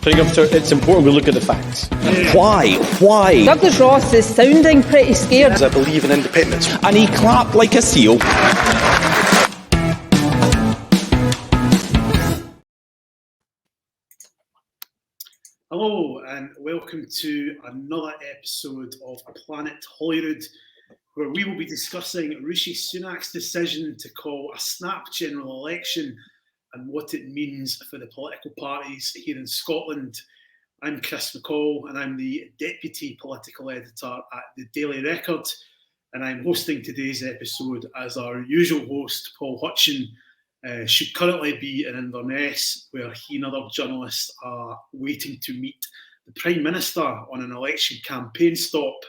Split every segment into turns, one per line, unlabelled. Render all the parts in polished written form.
It's important we look at the facts.
Why? Why?
Douglas Ross is sounding pretty scared.
I believe in independence.
And he clapped like a seal.
Hello and welcome to another episode of Planet Holyrood, where we will be discussing Rishi Sunak's decision to call a snap general election and what it means for the political parties here in Scotland. I'm Chris McCall and I'm the Deputy Political Editor at the Daily Record, and I'm hosting today's episode as our usual host, Paul Hutchin, should currently be in Inverness, where he and other journalists are waiting to meet the Prime Minister on an election campaign stop.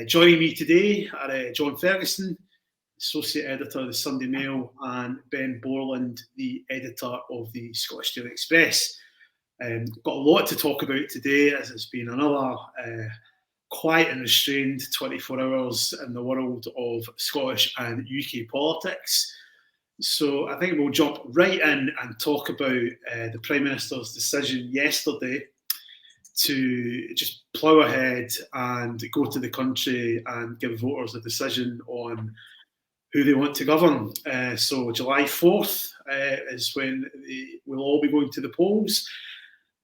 Joining me today are John Ferguson, Associate Editor of the Sunday Mail, and Ben Borland, the Editor of the Scottish Daily Express. Got a lot to talk about today, as it's been another quiet and restrained 24 hours in the world of Scottish and UK politics. So I think we'll jump right in and talk about the Prime Minister's decision yesterday to just plough ahead and go to the country and give voters a decision on who they want to govern. So July 4th is when we'll all be going to the polls.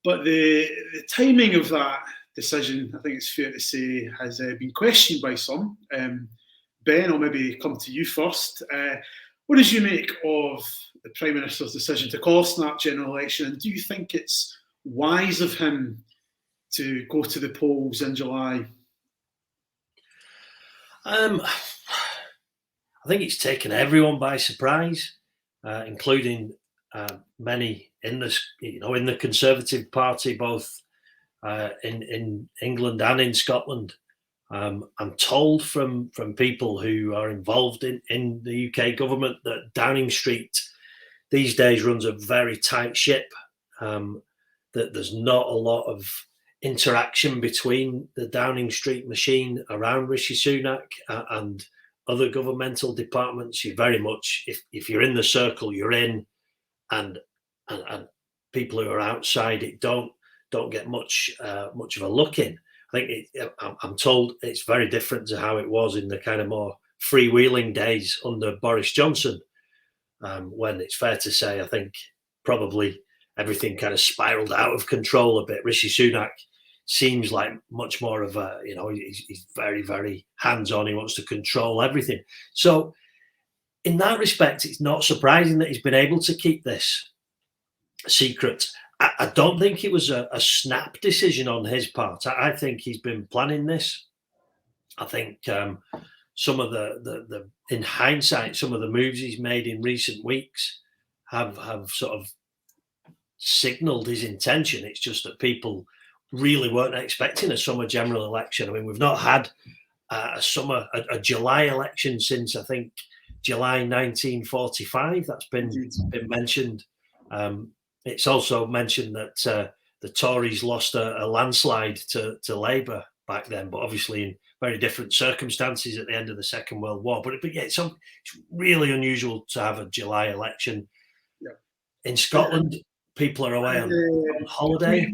But the timing of that decision, I think it's fair to say, has been questioned by some. Ben, I'll maybe come to you first. What did you make of the Prime Minister's decision to call a snap general election? And do you think it's wise of him to go to the polls in July?
I think it's taken everyone by surprise, including many in the Conservative Party, both in England and in Scotland. I'm told from people who are involved in the UK government that Downing Street these days runs a very tight ship, that there's not a lot of interaction between the Downing Street machine around Rishi Sunak and other governmental departments. You very much, if you're in the circle, you're in, and people who are outside it don't get much of a look in. I think I'm told it's very different to how it was in the kind of more freewheeling days under Boris Johnson, when it's fair to say, I think probably everything kind of spiraled out of control a bit. Rishi Sunak seems like much more of a, he's very, very hands-on. He wants to control everything. So in that respect, it's not surprising that he's been able to keep this secret. I don't think it was a snap decision on his part. I think he's been planning this. I think some of the in hindsight, some of the moves he's made in recent weeks have sort of signalled his intention. It's just that people really weren't expecting a summer general election. I mean, we've not had a July election since, I think, July 1945. That's been mentioned. It's also mentioned that the Tories lost a landslide to Labour back then, but obviously in very different circumstances at the end of the Second World War. But yeah, it's really unusual to have a July election.
Yeah.
In Scotland, people are away on holiday.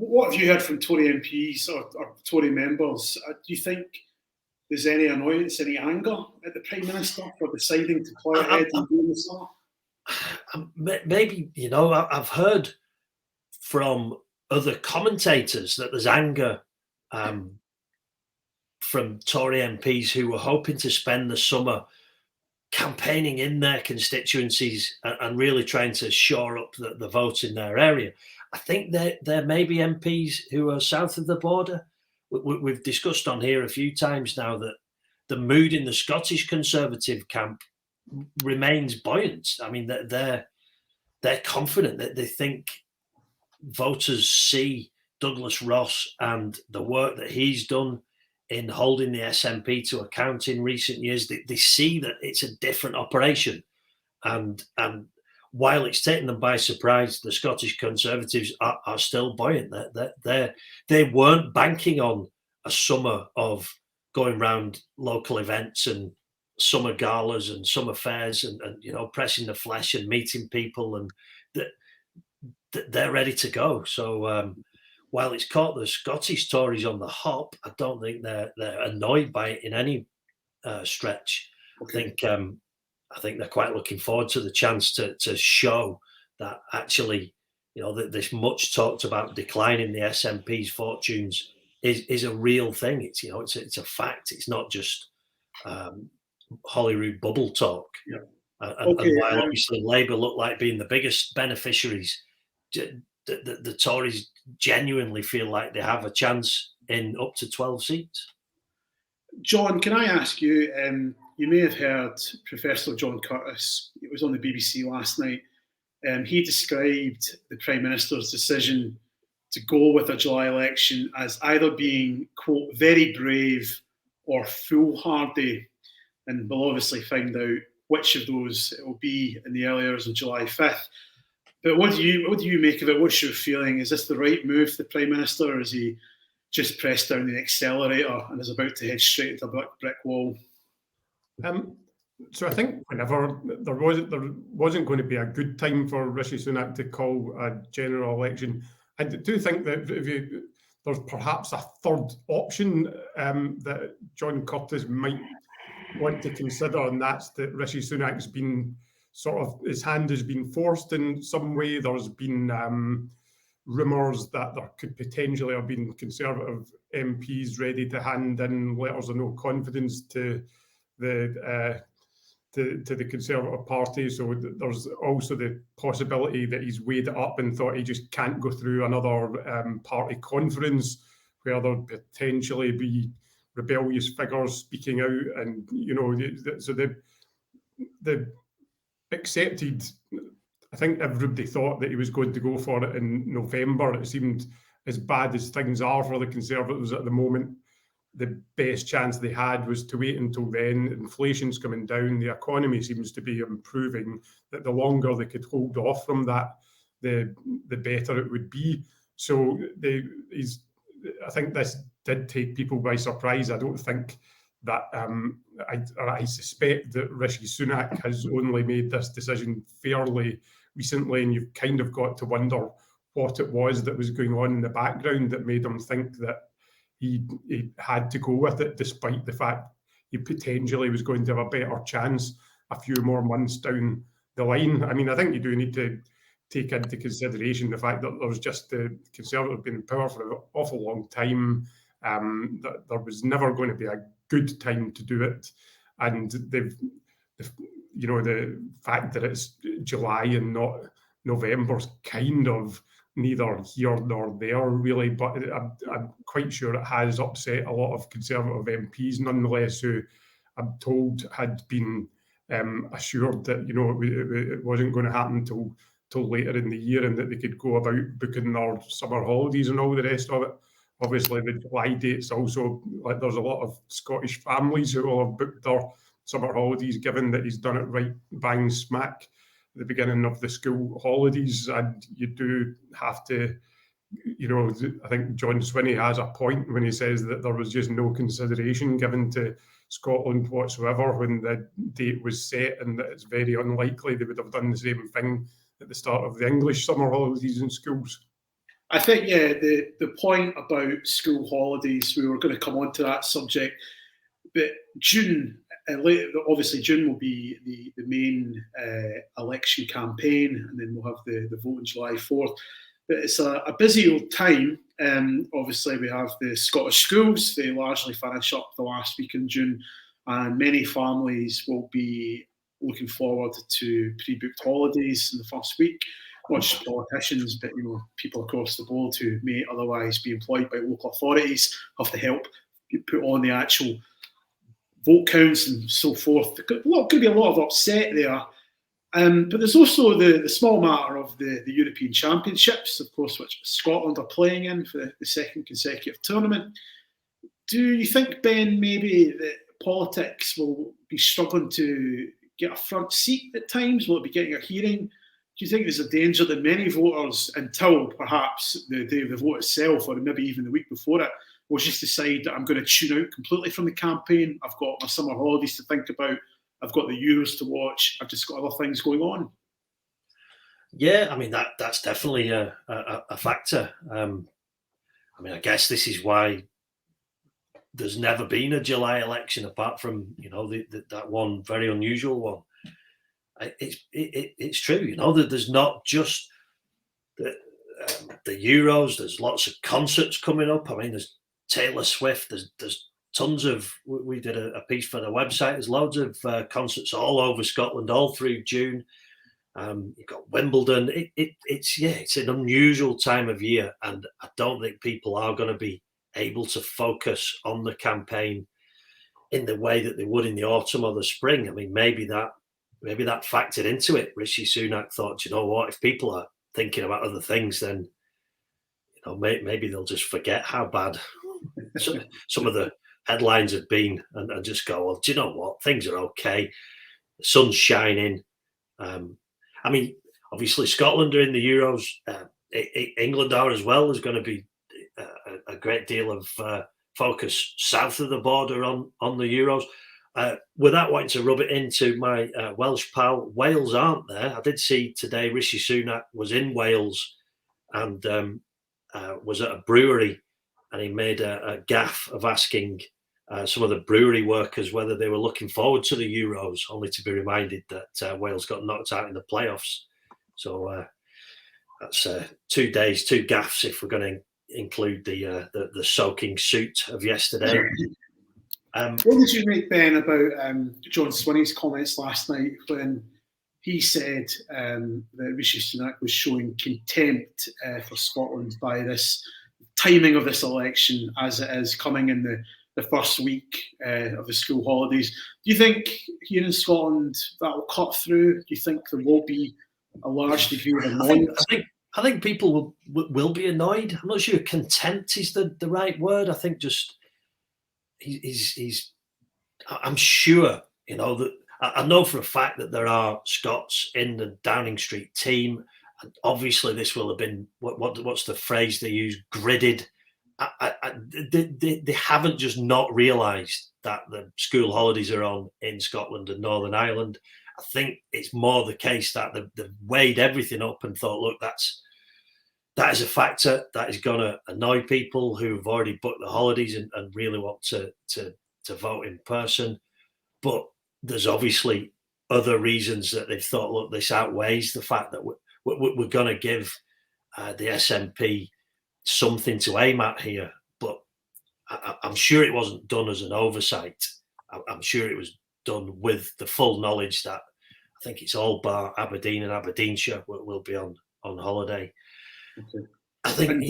What have you heard from Tory MPs or Tory members? Do you think there's any annoyance, any anger at the Prime Minister for deciding to plough ahead and do this?
Maybe, I've heard from other commentators that there's anger from Tory MPs who were hoping to spend the summer campaigning in their constituencies and really trying to shore up the vote in their area. I think there may be MPs who are south of the border. We've discussed on here a few times now that the mood in the Scottish Conservative camp remains buoyant. I mean, they're confident that they think voters see Douglas Ross and the work that he's done in holding the SNP to account in recent years. They see that it's a different operation, and while it's taken them by surprise, the Scottish Conservatives are still buoyant. They weren't banking on a summer of going round local events and summer galas and summer fairs and pressing the flesh and meeting people, and they're ready to go. So while it's caught the Scottish Tories on the hop, I don't think they're annoyed by it in any stretch.
Okay.
I think they're quite looking forward to the chance to show that actually, that this much talked about decline in the SNP's fortunes is a real thing. It's it's a fact. It's not just Holyrood bubble talk.
Yeah.
And while obviously Labour look like being the biggest beneficiaries, the Tories genuinely feel like they have a chance in up to 12 seats.
John, can I ask you, you may have heard Professor John Curtis, it was on the BBC last night, he described the Prime Minister's decision to go with a July election as either being, quote, very brave or foolhardy, and we'll obviously find out which of those it will be in the early hours of July 5th. But what do you make of it? What's your feeling? Is this the right move for the Prime Minister, or is he just pressed down the accelerator and is about to head straight into a brick wall?
So I think whenever there wasn't going to be a good time for Rishi Sunak to call a general election, I do think that there's perhaps a third option that John Curtis might want to consider, and that's that Rishi Sunak's been his hand has been forced in some way. There's been rumours that there could potentially have been Conservative MPs ready to hand in letters of no confidence to the Conservative Party. So there's also the possibility that he's weighed it up and thought he just can't go through another party conference where there'll potentially be rebellious figures speaking out, and so the accepted. I think everybody thought that he was going to go for it in November. It seemed, as bad as things are for the Conservatives at the moment, the best chance they had was to wait until then. Inflation's coming down, the economy seems to be improving, that the longer they could hold off from that, the better it would be. So I think this did take people by surprise. I don't think that I suspect that Rishi Sunak has only made this decision fairly recently, and you've kind of got to wonder what it was that was going on in the background that made him think that he had to go with it, despite the fact he potentially was going to have a better chance a few more months down the line. I mean, I think you do need to take into consideration the fact that there was just the Conservative been in power for an awful long time, that there was never going to be a good time to do it, and the fact that it's July and not November's kind of neither here nor there really, but I'm quite sure it has upset a lot of Conservative MPs nonetheless, who I'm told had been assured that it wasn't going to happen till later in the year, and that they could go about booking their summer holidays and all the rest of it. Obviously, the July dates also, like, there's a lot of Scottish families who will have booked their summer holidays, given that he's done it right bang smack at the beginning of the school holidays. And you do have to, I think John Swinney has a point when he says that there was just no consideration given to Scotland whatsoever when the date was set, and that it's very unlikely they would have done the same thing at the start of the English summer holidays in schools.
I think, yeah, the point about school holidays, we were going to come on to that subject, but June, obviously June will be the main election campaign, and then we'll have the vote on July 4th. But it's a busy old time. Obviously, we have the Scottish schools. They largely finish up the last week in June, and many families will be looking forward to pre-booked holidays in the first week. Not just politicians, but people across the board who may otherwise be employed by local authorities have to help put on the actual vote counts and so forth. There could be a lot of upset there. But there's also the small matter of the European Championships, of course, which Scotland are playing in for the second consecutive tournament. Do you think, Ben, maybe that politics will be struggling to get a front seat at times? Will it be getting a hearing? Do you think there's a danger that many voters, until perhaps the day of the vote itself, or maybe even the week before it, will just decide that I'm going to tune out completely from the campaign? I've got my summer holidays to think about. I've got the Euros to watch. I've just got other things going on.
Yeah, I mean that's definitely a factor. I mean, I guess this is why there's never been a July election apart from that one very unusual one. It's true, that there's not just the Euros. There's lots of concerts coming up. I mean, there's Taylor Swift. There's tons of. We did a piece for the website. There's loads of concerts all over Scotland, all through June. You've got Wimbledon. It's an unusual time of year, and I don't think people are going to be able to focus on the campaign in the way that they would in the autumn or the spring. I mean, maybe that factored into it. Rishi Sunak thought, you know what, if people are thinking about other things, then maybe they'll just forget how bad some of the headlines have been and just go, well, do you know what, things are okay, the sun's shining. I mean, obviously Scotland are in the Euros. England are as well. There's going to be a great deal of focus south of the border on the Euros. Without wanting to rub it into my Welsh pal, Wales aren't there. I did see today Rishi Sunak was in Wales and was at a brewery, and he made a gaffe of asking some of the brewery workers whether they were looking forward to the Euros, only to be reminded that Wales got knocked out in the playoffs. So that's 2 days, 2 gaffes if we're going to include the soaking suit of yesterday.
What did you make, Ben, about John Swinney's comments last night when he said that Rishi Sunak was showing contempt for Scotland by this timing of this election as it is coming in the first week of the school holidays? Do you think here in Scotland that will cut through? Do you think there will be a large degree of annoyance?
I think people will be annoyed. I'm not sure contempt is the right word. I think just he's I'm sure, that I know for a fact that there are Scots in the Downing Street team. And obviously, this will have been what's the phrase they use? Gridded. They haven't just not realised that the school holidays are on in Scotland and Northern Ireland. I think it's more the case that they've weighed everything up and thought, look, that is a factor that is going to annoy people who have already booked the holidays and really want to vote in person. But there's obviously other reasons that they've thought, look, this outweighs the fact that we're going to give the SNP something to aim at here. But I'm sure it wasn't done as an oversight. I'm sure it was done with the full knowledge that I think it's all bar Aberdeen and Aberdeenshire will be on holiday. Okay. I think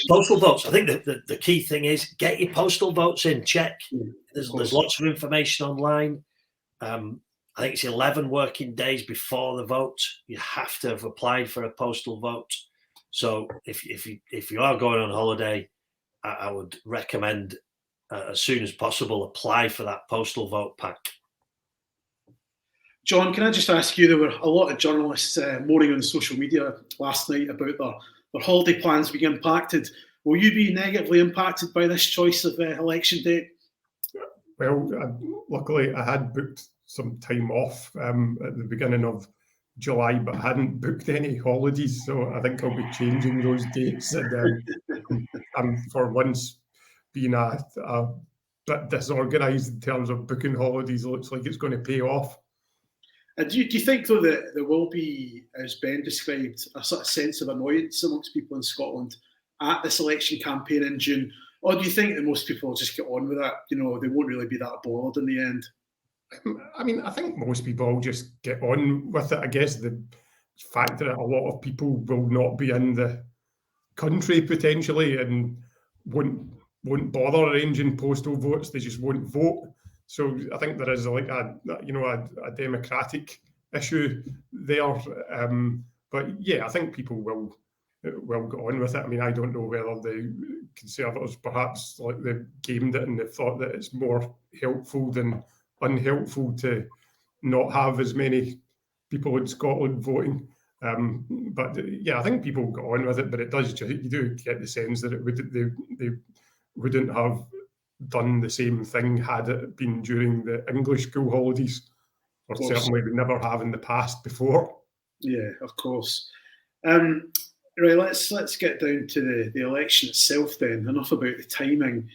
postal votes. I think the key thing is get your postal votes in. Check. There's lots of information online. I think it's 11 working days before the vote. You have to have applied for a postal vote. So if you are going on holiday, I would recommend as soon as possible apply for that postal vote pack.
John, can I just ask you, there were a lot of journalists moaning on social media last night about their holiday plans being impacted. Will you be negatively impacted by this choice of election date?
Well, luckily I had booked some time off at the beginning of July, but I hadn't booked any holidays, so I think I'll be changing those dates. And for once being a bit disorganised in terms of booking holidays, it looks like it's going to pay off.
Do you think, though, that there will be, as Ben described, a sort of sense of annoyance amongst people in Scotland at this election campaign in June? Or do you think that most people will just get on with it? They won't really be that bothered in the end?
I mean, I think most people will just get on with it. I guess the fact that a lot of people will not be in the country potentially and won't bother arranging postal votes, they just won't vote. So I think there is like a democratic issue there. But yeah, I think people will get on with it. I mean, I don't know whether the Conservatives perhaps they've gamed it and they've thought that it's more helpful than unhelpful to not have as many people in Scotland voting. But yeah, I think people will get on with it. But it does, you do get the sense that they wouldn't have done the same thing had it been during the English school holidays, or certainly we never have in the past before.
Yeah, of course. Right, let's get down to the election itself then. Enough about the timing.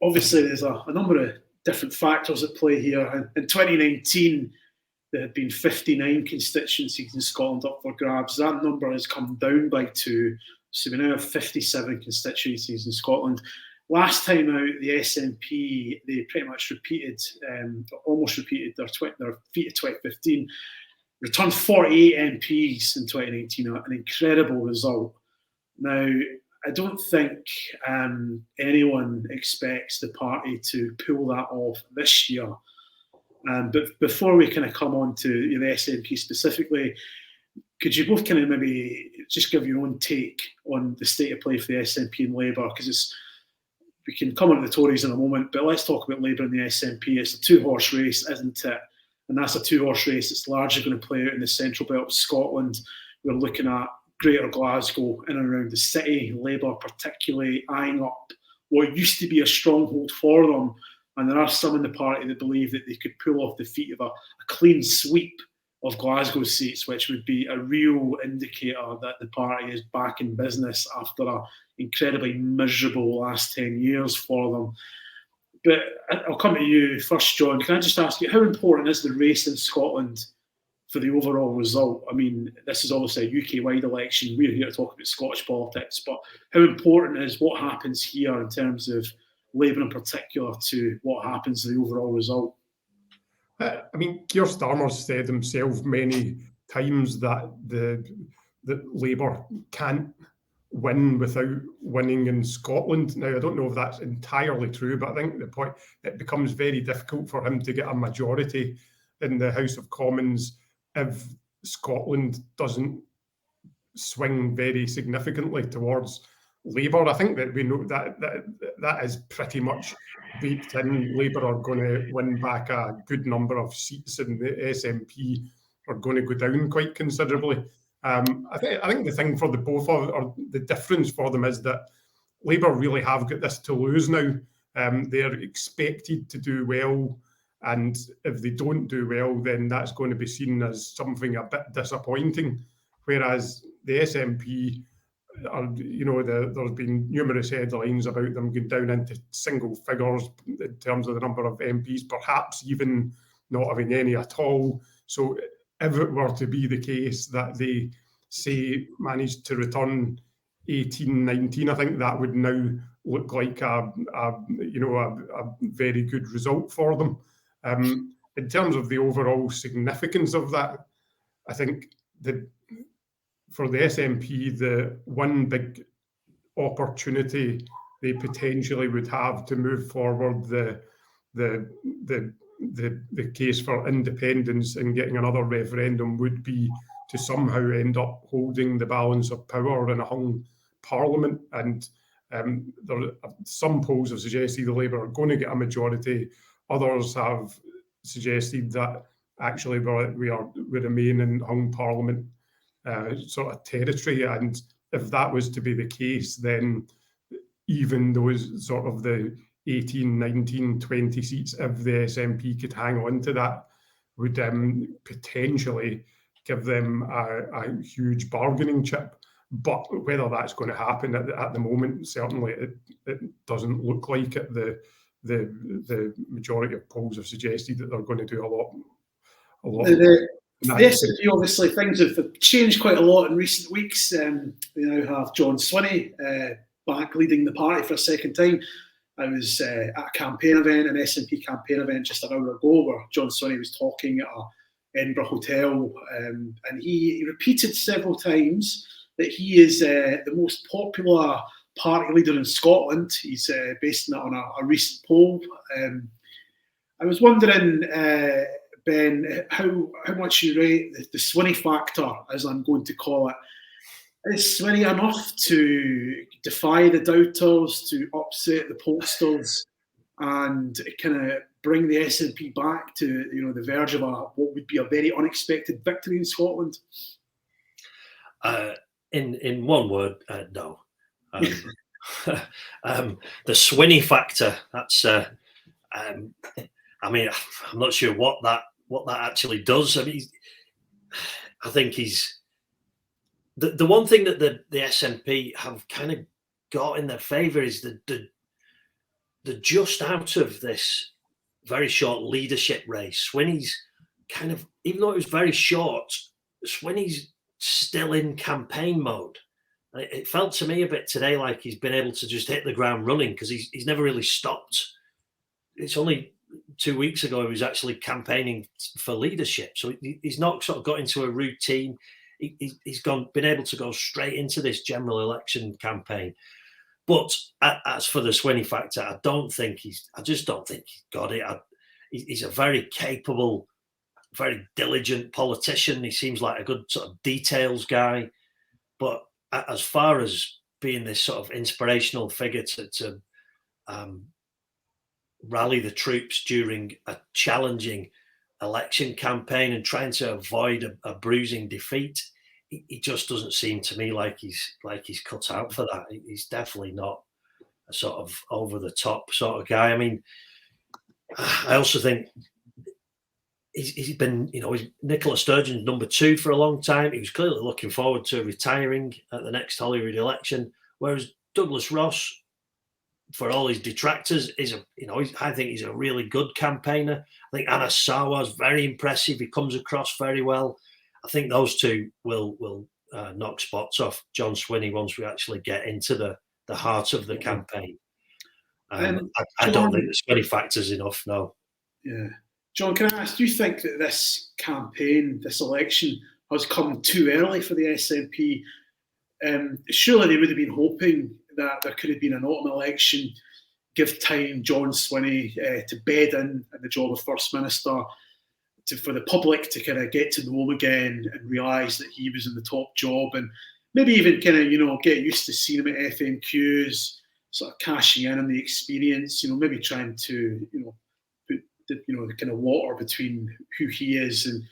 Obviously, there's a number of different factors at play here. In 2019, there had been 59 constituencies in Scotland up for grabs. That number has come down by 2, so we now have 57 constituencies in Scotland. Last time out, the SNP, they pretty much almost repeated their feat of 2015, returned 48 MPs in 2019, an incredible result. Now, I don't think anyone expects the party to pull that off this year. But before we kind of come on to the SNP specifically, could you both kind of maybe just give your own take on the state of play for the SNP and Labour? Because we can come on to the Tories in a moment, but let's talk about Labour and the SNP. It's a two-horse race, isn't it? And that's a two-horse race that's largely going to play out in the central belt of Scotland. We're looking at Greater Glasgow in and around the city, Labour particularly eyeing up what used to be a stronghold for them. And there are some in the party that believe that they could pull off the feat of a clean sweep of Glasgow seats, which would be a real indicator that the party is back in business after an incredibly miserable last 10 years for them. But I'll come to you first, John. Can I just ask you, how important is the race in Scotland for the overall result? I mean, this is obviously a UK-wide election. We're here to talk about Scottish politics, but how important is what happens here in terms of Labour in particular to what happens to the overall result?
I mean, Keir Starmer's said himself many times that Labour can't win without winning in Scotland. Now, I don't know if that's entirely true, but I think the point, it becomes very difficult for him to get a majority in the House of Commons if Scotland doesn't swing very significantly towards Labour. I think that we know that is pretty much baked in. Labour are going to win back a good number of seats, and the SNP are going to go down quite considerably. I think the thing for the both of, or the difference for them, is that Labour really have got this to lose now. They're expected to do well, and if they don't do well, then that's going to be seen as something a bit disappointing. Whereas the SNP are, there's been numerous headlines about them going down into single figures in terms of the number of MPs, perhaps even not having any at all. So if it were to be the case that they, say, managed to return 18, 19, I think that would now look like a very good result for them. In terms of the overall significance of that, I think that for the SNP, the one big opportunity they potentially would have to move forward the case for independence and getting another referendum would be to somehow end up holding the balance of power in a hung parliament. And there are some polls have suggested the Labour are going to get a majority. Others have suggested that actually we remain in hung parliament sort of territory. And if that was to be the case, then even those sort of the 18, 19, 20 seats, if the SNP could hang on to that, would potentially give them a huge bargaining chip. But whether that's going to happen at the moment, certainly it doesn't look like it. The majority of polls have suggested that they're going to do a lot.
The SNP, obviously, things have changed quite a lot in recent weeks. We now have John Swinney back leading the party for a second time. I was at a campaign event, an SNP campaign event just an hour ago, where John Swinney was talking at an Edinburgh hotel, and he repeated several times that he is the most popular party leader in Scotland. He's basing that on a recent poll. I was wondering, Ben, how much you rate the Swinney factor, as I'm going to call it. Is Swinney enough to defy the doubters, to upset the pollsters, and kind of bring the SNP back to the verge of what would be a very unexpected victory in Scotland?
In one word, no. The Swinney factor. That's. I mean, I'm not sure what that actually does. I mean, I think he's the one thing that the SNP have kind of got in their favour is the just out of this very short leadership race. Swinney's kind of, even though it was very short, Swinney's still in campaign mode. It felt to me a bit today like he's been able to just hit the ground running because he's never really stopped. It's only 2 weeks ago he was actually campaigning for leadership, so he's not sort of got into a routine. He's been able to go straight into this general election campaign. But as for the Swinney factor, I just don't think he's got it. He's a very capable, very diligent politician. He seems like a good sort of details guy. But as far as being this sort of inspirational figure to rally the troops during a challenging election campaign and trying to avoid a bruising defeat, he just doesn't seem to me like he's cut out for that. He's definitely not a sort of over the top sort of guy. I mean, I also think he's been, he's Nicola Sturgeon's number 2 for a long time. He was clearly looking forward to retiring at the next Holyrood election, whereas Douglas Ross, for all his detractors, I think he's a really good campaigner. I think Anas Sarwar's very impressive. He comes across very well. I think those two will knock spots off John Swinney once we actually get into the heart of the campaign. I don't think the Swinney factor's enough, no.
Yeah. John, can I ask, do you think that this campaign, this election, has come too early for the SNP? Surely they would have been hoping that there could have been an autumn election, give time John Swinney to bed in at the job of First Minister, for the public to kind of get to know him again and realise that he was in the top job, and maybe even kind of, get used to seeing him at FMQs, sort of cashing in on the experience, maybe trying to, put the kind of water between who he is and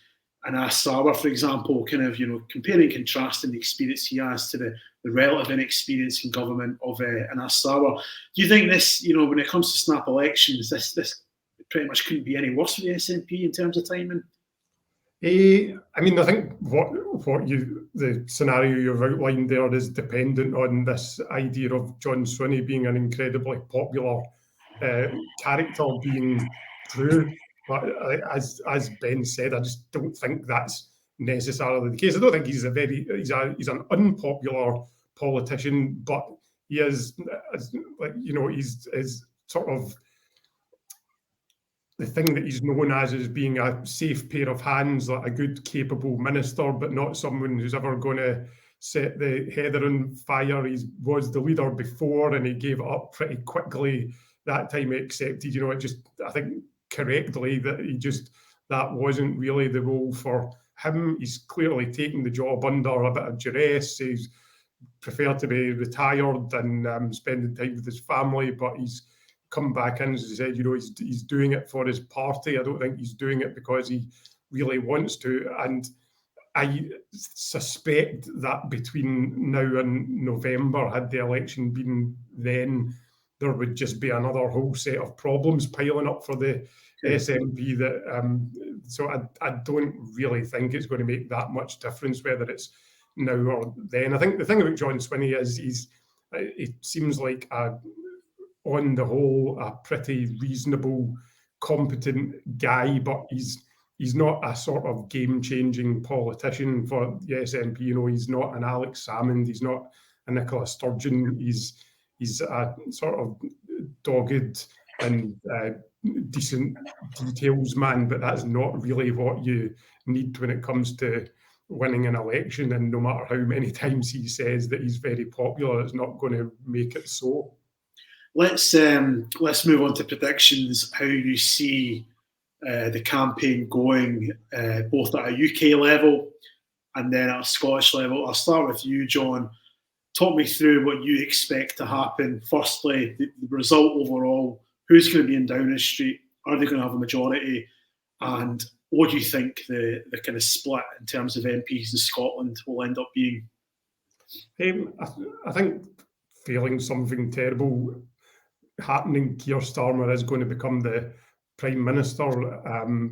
Anas Sarwar, for example, kind of, comparing and contrasting the experience he has to the relative inexperience in government of Anas Sarwar. Do you think this, when it comes to snap elections, this pretty much couldn't be any worse for the SNP in terms of timing?
I mean, I think the scenario you've outlined there is dependent on this idea of John Swinney being an incredibly popular character being true. But as Ben said, I just don't think that's necessarily the case. I don't think he's an unpopular politician, but he is, he's sort of the thing that he's known as being a safe pair of hands, like a good, capable minister, but not someone who's ever going to set the heather on fire. He was the leader before and he gave it up pretty quickly. That time he accepted, I think correctly, that wasn't really the role for him. He's clearly taken the job under a bit of duress. He's preferred to be retired and spending time with his family, but he's come back in, as he said, he's doing it for his party. I don't think he's doing it because he really wants to. And I suspect that between now and November, had the election been then, there would just be another whole set of problems piling up for the SNP. So I don't really think it's going to make that much difference whether it's now or then. I think the thing about John Swinney is it seems like on the whole, a pretty reasonable, competent guy, but he's not a sort of game-changing politician for the SNP. He's not an Alex Salmond, he's not a Nicola Sturgeon. He's a sort of dogged and decent details man, but that's not really what you need when it comes to winning an election. And no matter how many times he says that he's very popular, it's not going to make it so.
Let's move on to predictions. How you see the campaign going, both at a UK level and then at a Scottish level. I'll start with you, John. Talk me through what you expect to happen. Firstly, the result overall. Who's going to be in Downing Street? Are they going to have a majority? And what do you think the kind of split in terms of MPs in Scotland will end up being?
I think, failing something terrible happening, Keir Starmer is going to become the Prime Minister.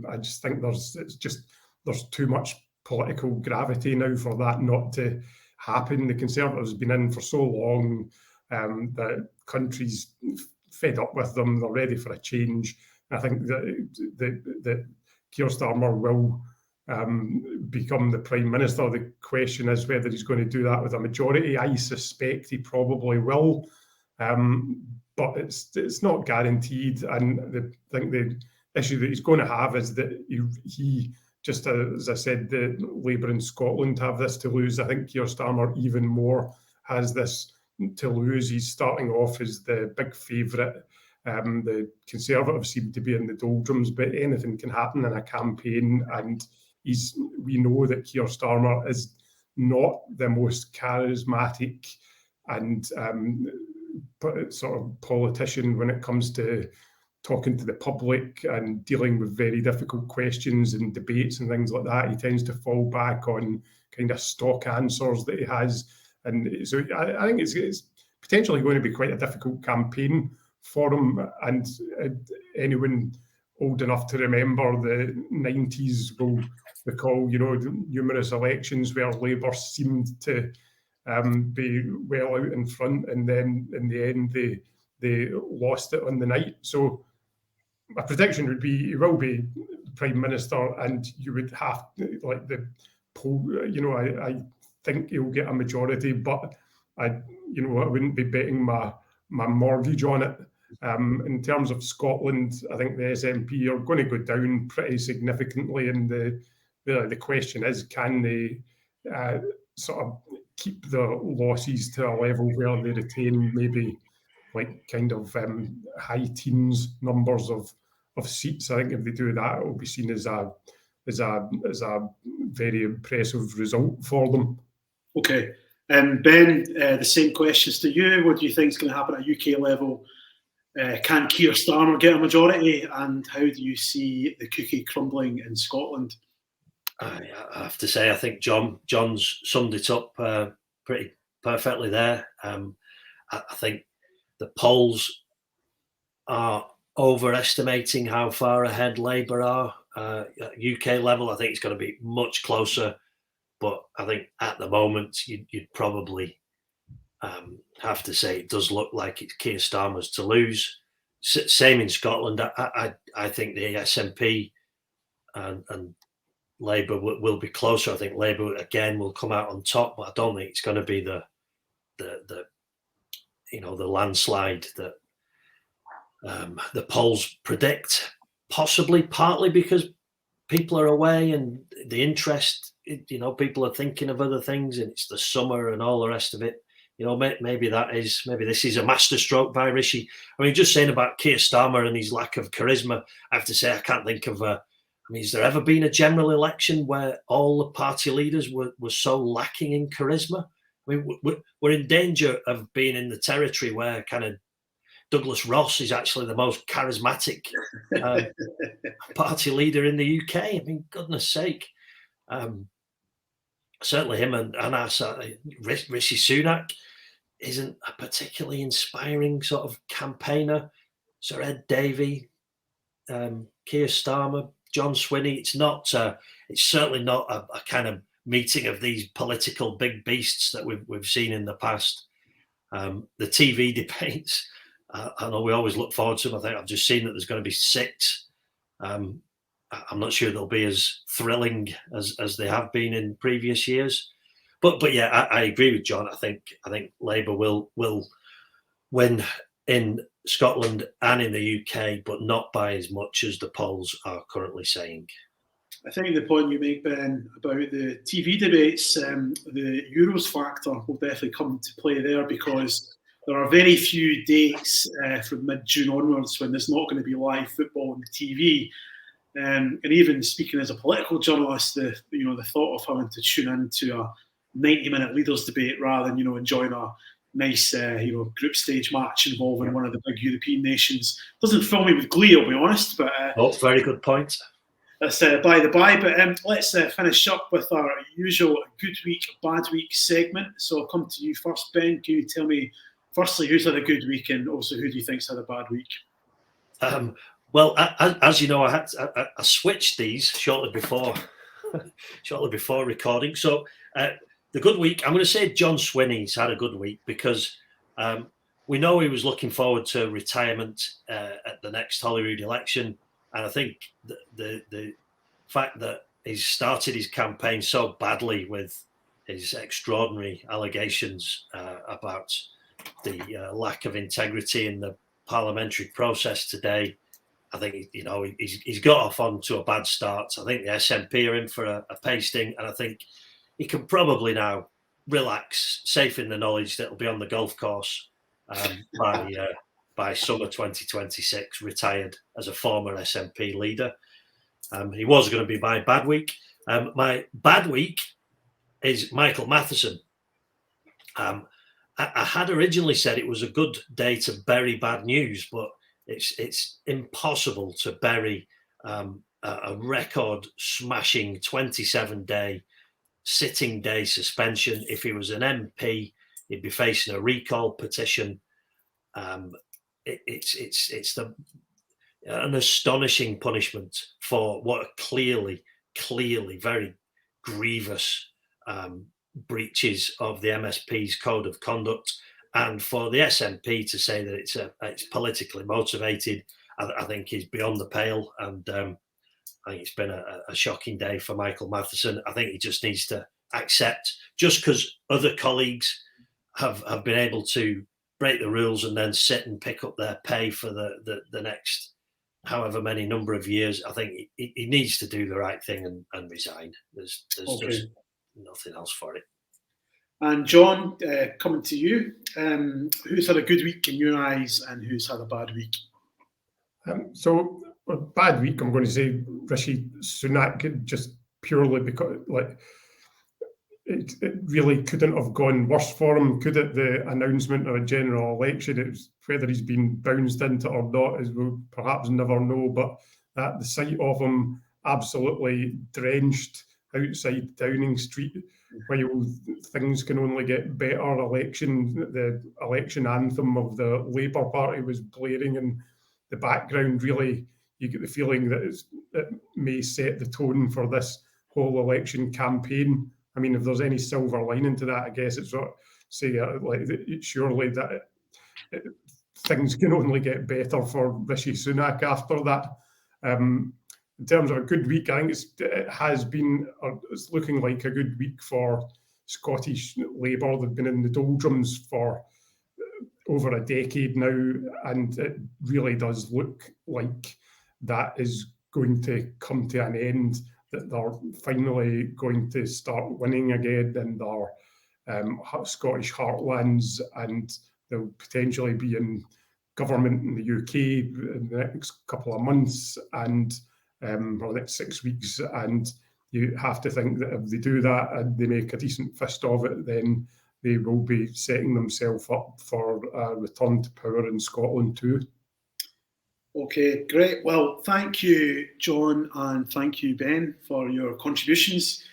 I just think there's too much political gravity now for that not to happen. The Conservatives have been in for so long, the country's fed up with them, they're ready for a change. I think that Keir Starmer will become the Prime Minister. The question is whether he's going to do that with a majority. I suspect he probably will, but it's not guaranteed. And I think the issue that he's going to have is that he just as I said, the Labour in Scotland have this to lose. I think Keir Starmer even more has this to lose. He's starting off as the big favourite. The Conservatives seem to be in the doldrums, but anything can happen in a campaign. And we know that Keir Starmer is not the most charismatic and sort of politician when it comes to talking to the public and dealing with very difficult questions and debates and things like that. He tends to fall back on kind of stock answers that he has. And so I think it's potentially going to be quite a difficult campaign for him. And anyone old enough to remember the 90s will recall, numerous elections where Labour seemed to be well out in front, and then in the end they lost it on the night. So my prediction would be he will be Prime Minister, and you would have like the poll. I think he'll get a majority, but I wouldn't be betting my mortgage on it. In terms of Scotland, I think the SNP are going to go down pretty significantly, and the question is, can they sort of keep the losses to a level where they retain maybe like kind of high teens numbers of seats. I think if they do that, it will be seen as a very impressive result for them.
Okay. Ben, the same questions to you. What do you think is going to happen at UK level? Can Keir Starmer get a majority? And how do you see the cookie crumbling in Scotland?
I have to say, I think John's summed it up pretty perfectly there. I think the polls are overestimating how far ahead Labour are. At UK level, I think it's going to be much closer. But I think at the moment, you'd probably have to say it does look like it's Keir Starmer's to lose. Same in Scotland. I think the SNP and Labour will be closer. I think Labour again will come out on top, but I don't think it's going to be the landslide that the polls predict. Possibly partly because people are away and the interest. People are thinking of other things, and it's the summer and all the rest of it. Maybe this is a masterstroke by Rishi. I mean, just saying about Keir Starmer and his lack of charisma, I have to say I can't think of has there ever been a general election where all the party leaders were so lacking in charisma? I mean, we're in danger of being in the territory where kind of Douglas Ross is actually the most charismatic party leader in the UK. I mean, goodness sake. Certainly him and Rishi Sunak isn't a particularly inspiring sort of campaigner. Sir Ed Davey, Keir Starmer, John Swinney. It's certainly not a kind of meeting of these political big beasts that we've seen in the past. The TV debates, I know we always look forward to them. I think I've just seen that there's going to be 6. I'm not sure they'll be as thrilling as they have been in previous years. But yeah, I agree with John. I think Labour will win in Scotland and in the UK, but not by as much as the polls are currently saying.
I think the point you make, Ben, about the TV debates, the Euros factor will definitely come to play there, because there are very few dates from mid-June onwards when there's not going to be live football on the TV. And even speaking as a political journalist, the thought of having to tune into a 90-minute leaders debate rather than enjoying a nice group stage match involving one of the big European nations doesn't fill me with glee, I'll be honest. But
very good point.
That's by the by. But let's finish up with our usual good week, bad week segment. So I'll come to you first, Ben. Can you tell me firstly who's had a good week, and also who do you think's had a bad week?
Well, as you know, I switched these shortly before shortly before recording. So the good week, I'm going to say John Swinney's had a good week because we know he was looking forward to retirement at the next Holyrood election. And I think the fact that he's started his campaign so badly with his extraordinary allegations about the lack of integrity in the parliamentary process today, I think he's got off onto a bad start. I think the SNP are in for a pasting, and I think he can probably now relax, safe in the knowledge that he'll be on the golf course by summer 2026, retired as a former SNP leader. He was going to be my bad week. My bad week is Michael Matheson. I had originally said it was a good day to bury bad news, but it's impossible to bury a record smashing 27-day sitting day suspension. If he was an MP, he'd be facing a recall petition. It's an astonishing punishment for what are clearly very grievous breaches of the MSP's code of conduct, and for the SNP to say that it's politically motivated, I think is beyond the pale. And I think it's been a shocking day for Michael Matheson. I think he just needs to accept, just because other colleagues have been able to break the rules and then sit and pick up their pay for the next however many number of years, I think he needs to do the right thing and resign. There's
Okay.
just nothing else for it.
And John, coming to you, who's had a good week in your eyes and who's had a bad week?
So a bad week, I'm going to say Rishi Sunak, just purely because it really couldn't have gone worse for him, could it? The announcement of a general election, it was, whether he's been bounced into or not, as we'll perhaps never know, but the sight of him absolutely drenched outside Downing Street, while things can only get better. The election anthem of the Labour Party was blaring in the background. Really, you get the feeling that it may set the tone for this whole election campaign. I mean, if there's any silver lining to that, I guess it's what surely that things can only get better for Rishi Sunak after that. In terms of a good week, I think it's looking like a good week for Scottish Labour. They've been in the doldrums for over a decade now, and it really does look like that is going to come to an end, that they're finally going to start winning again in their Scottish heartlands, and they'll potentially be in government in the UK in the next couple of months and or the next 6 weeks. And you have to think that if they do that and they make a decent fist of it, then they will be setting themselves up for a return to power in Scotland too.
Okay, great. Well, thank you, John, and thank you, Ben, for your contributions.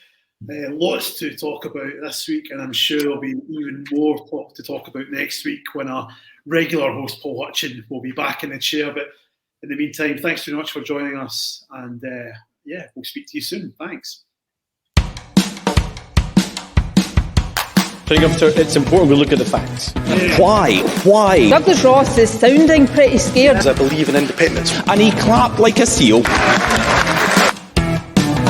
Lots to talk about this week, and I'm sure there'll be even more to talk about next week when our regular host, Paul Hutchin, will be back in the chair. But in the meantime, thanks very much for joining us, and we'll speak to you soon. Thanks.
I think it's important we look at the facts.
Why?
Douglas Ross is sounding pretty scared.
I believe in independence. And he clapped like a seal.